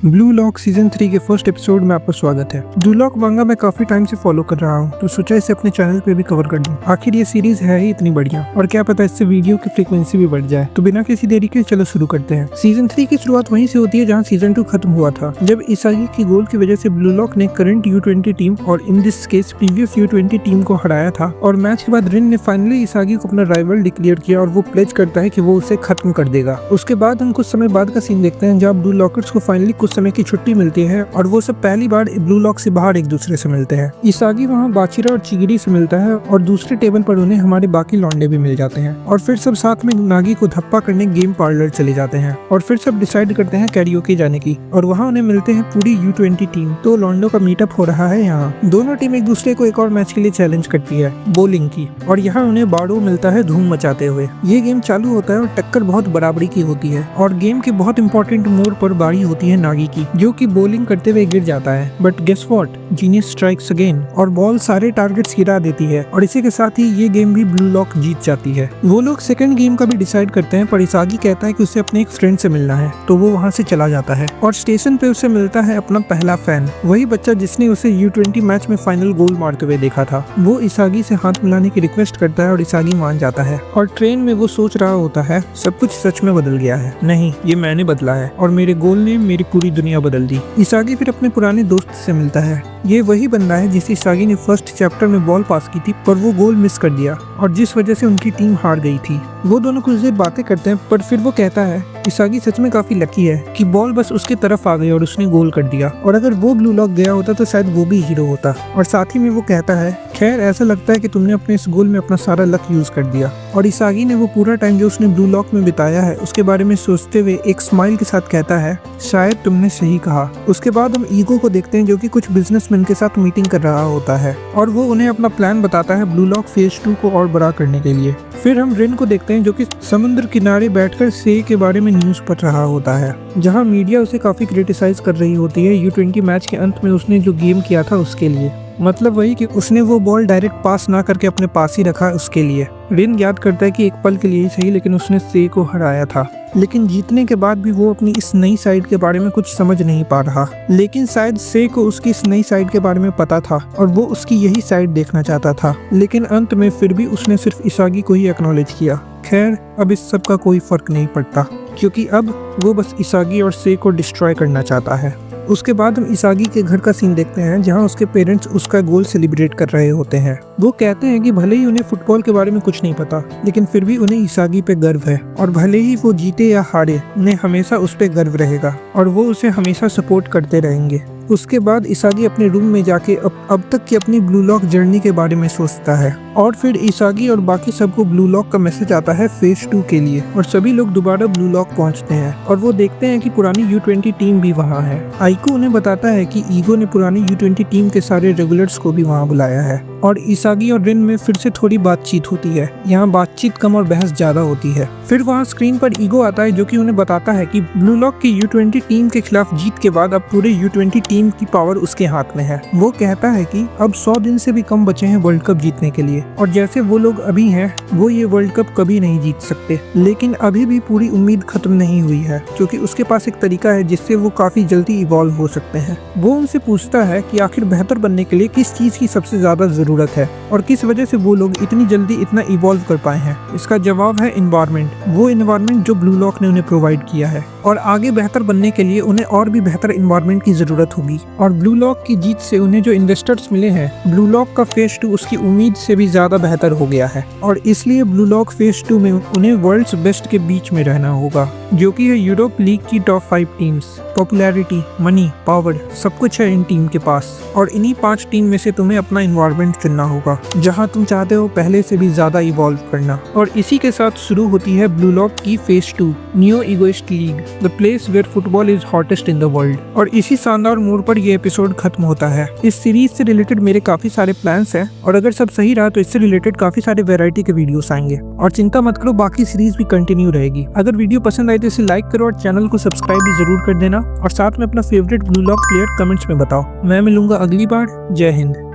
Blue lock season 3 के first episode में आपका स्वागत है। ब्लू लॉक मांगा मैं काफी टाइम से फॉलो कर रहा हूँ, तो सोचा इसे अपने चैनल पे भी कवर कर दूं। आखिर ये सीरीज है ही इतनी बढ़िया, और क्या पता इससे वीडियो की फ्रीक्वेंसी भी बढ़ जाए। तो बिना किसी देरी के चलो शुरू करते हैं। सीजन 3 की शुरुआत वहीं से होती है जहाँ सीजन 2 खत्म हुआ था, जब इसागी की गोल की वजह से ब्लू लॉक ने करंट U20 टीम और in this case previous U20 team को हराया था। और मैच के बाद रिन ने फाइनली इसागी को अपना राइवल डिक्लेयर किया और वो प्लेज करता है कि वो उसे खत्म कर देगा। उसके बाद हम कुछ समय बाद का सीन देखते हैं जहाँ ब्लू लॉकर्स को फाइनली कुछ समय की छुट्टी मिलती है और वो सब पहली बार ब्लू लॉक से बाहर एक दूसरे से मिलते हैं। इसागी वहाँ बाचिरा और चिगिरी से मिलता है और दूसरे टेबल पर उन्हें हमारे बाकी लौंडे भी मिल जाते हैं। और फिर सब साथ में नागी को धप्पा करने गेम पार्लर चले जाते हैं और फिर सब डिसाइड करते हैं कैरियोके जाने की, और वहाँ उन्हें मिलते हैं पूरी U20 टीम। तो लौंडो का मीटअप हो रहा है यहाँ। दोनों टीम एक दूसरे को एक और मैच के लिए चैलेंज करती है, बोलिंग की, और यहाँ उन्हें बाड़ो मिलता है धूम मचाते हुए। ये गेम चालू होता है और टक्कर बहुत बराबरी की होती है और गेम के बहुत इंपॉर्टेंट मोड़ पर बारी होती है नागी की, जो कि बॉलिंग करते हुए गिर जाता है। But guess what, genius strikes again और बॉल सारे टारगेट्स गिरा देती है और इसी के साथ ही ये गेम भी ब्लू लॉक जीत जाती है। वो लोग सेकंड गेम का भी डिसाइड करते हैं, पर इसागी कहता है कि उसे अपने एक फ्रेंड से मिलना है, तो वो वहाँ से चला जाता है और स्टेशन पे उसे मिलता है अपना पहला फैन, वही बच्चा जिसने उसे U20 मैच में फाइनल गोल मारते हुए देखा था। वो इसागी से हाथ मिलाने की रिक्वेस्ट करता है और इसागी मान जाता है। और ट्रेन में वो सोच रहा होता है सब कुछ सच में बदल गया है, नहीं ये मैंने बदला है और मेरे गोल ने मेरी पूरी दुनिया बदल दी। इसागी फिर अपने पुराने दोस्त से मिलता है। ये वही बंदा है जिसे इसागी ने फर्स्ट चैप्टर में बॉल पास की थी, पर वो गोल मिस कर दिया और जिस वजह से उनकी टीम हार गई थी। वो दोनों कुछ देर बातें करते हैं, पर फिर वो कहता है इसागी सच में काफी लकी है कि बॉल बस उसके तरफ आ गई और उसने गोल कर दिया, और अगर वो ब्लू लॉक गया होता तो शायद वो भी हीरो होता। और साथ ही में वो कहता है खैर ऐसा लगता है कि तुमने अपने इस गोल में अपना सारा लक यूज कर दिया। और इसागी ने वो पूरा टाइम जो उसने ब्लू लॉक में बिताया है उसके बारे में सोचते हुए एक स्माइल के साथ कहता है शायद तुमने सही कहा। उसके बाद हम ईगो को देखते हैं जो कि कुछ बिजनेसमैन के साथ मीटिंग कर रहा होता है और वो उन्हें अपना प्लान बताता है ब्लू लॉक फेज 2 को और बड़ा करने के लिए। फिर हम रिन को देखते हैं जो कि समुद्र किनारे बैठकर से के बारे में न्यूज पढ़ रहा होता है, जहां मीडिया उसे काफी क्रिटिसाइज कर रही होती है U20 मैच के अंत में उसने जो गेम किया था उसके लिए। मतलब वही कि उसने वो बॉल डायरेक्ट पास ना करके अपने पास ही रखा उसके लिए। रिन याद करता है कि एक पल के लिए ही सही, लेकिन उसने से को हराया था। लेकिन जीतने के बाद भी वो अपनी इस नई साइड के बारे में कुछ समझ नहीं पा रहा, लेकिन शायद से को उसकी इस नई साइड के बारे में पता था और वो उसकी यही साइड देखना चाहता था। लेकिन अंत में फिर भी उसने सिर्फ इसागी को ही एक्नॉलेज किया। खैर अब इस सब का कोई फर्क नहीं पड़ता, क्योंकि अब वो बस इसागी और से को डिस्ट्रॉय करना चाहता है। उसके बाद हम इसागी के घर का सीन देखते हैं जहां उसके पेरेंट्स उसका गोल सेलिब्रेट कर रहे होते हैं। वो कहते हैं कि भले ही उन्हें फुटबॉल के बारे में कुछ नहीं पता, लेकिन फिर भी उन्हें इसागी पे गर्व है और भले ही वो जीते या हारे उन्हें हमेशा उस पे गर्व रहेगा और वो उसे हमेशा सपोर्ट करते रहेंगे। उसके बाद इसागी अपने रूम में जाके अब तक की अपनी ब्लू लॉक जर्नी के बारे में सोचता है और फिर इसागी और बाकी सबको ब्लू लॉक का मैसेज आता है फेज 2 के लिए और सभी लोग दोबारा ब्लू लॉक पहुंचते हैं और वो देखते हैं कि पुरानी U20 टीम भी वहां है। आइको उन्हें बताता है कि ईगो ने पुरानी U20 टीम के सारे रेगुलर्स को भी वहां बुलाया है और इसागी और रिन में फिर से थोड़ी बातचीत होती है। यहाँ बातचीत कम और बहस ज्यादा होती है। फिर वहाँ स्क्रीन पर ईगो आता है जो कि उन्हें बताता है कि ब्लू लॉक की U20 टीम के खिलाफ जीत के बाद अब पूरे U20 टीम की पावर उसके हाथ में है। वो कहता है कि अब 100 दिन से भी कम बचे हैं वर्ल्ड कप जीतने के लिए और जैसे वो लोग अभी हैं वो ये वर्ल्ड कप कभी नहीं जीत सकते। लेकिन अभी भी पूरी उम्मीद खत्म नहीं हुई है, क्योंकि उसके पास एक तरीका है जिससे वो काफी जल्दी इवॉल्व हो सकते हैं। वो उनसे पूछता है कि आखिर बेहतर बनने के लिए किस चीज की सबसे ज्यादा जरूरत है और किस वजह से वो लोग इतनी जल्दी इतना इवॉल्व कर पाए हैं। इसका जवाब है एनवायरनमेंट, वो एनवायरनमेंट जो ब्लू लॉक ने उन्हें प्रोवाइड किया है और आगे बेहतर बनने के लिए उन्हें और भी बेहतर एनवायरनमेंट की जरूरत होगी। और ब्लू लॉक की जीत से उन्हें जो इन्वेस्टर्स मिले हैं, ब्लू लॉक का फेज 2 उसकी उम्मीद से भी ज्यादा बेहतर हो गया है और इसलिए ब्लू लॉक फेज 2 में उन्हें वर्ल्ड्स बेस्ट के बीच में रहना होगा, जो कि है यूरोप लीग की top 5 teams. Popularity, money, power सब कुछ है इन टीम के पास और इन्हीं 5 टीम में से तुम्हें अपना एनवायरनमेंट चुनना होगा जहां तुम चाहते हो पहले से भी ज्यादा इवॉल्व करना। और इसी के साथ शुरू होती है ब्लू लॉक की phase 2 new egoist league, the place where football is hottest in the world. और इसी शानदार मोड़ पर ये एपिसोड खत्म होता है। इस सीरीज से रिलेटेड मेरे काफी सारे प्लान्स हैं और अगर सब सही रहा तो इससे रिलेटेड काफी सारे वैरायटी के वीडियोस आएंगे और चिंता मत करो बाकी सीरीज भी कंटिन्यू रहेगी। अगर वीडियो पसंद आए तो इसे लाइक करो और चैनल को सब्सक्राइब भी जरूर कर देना और साथ में अपना favourite blue lock player comments में बताओ। मैं मिलूंगा अगली बार। जय हिंद।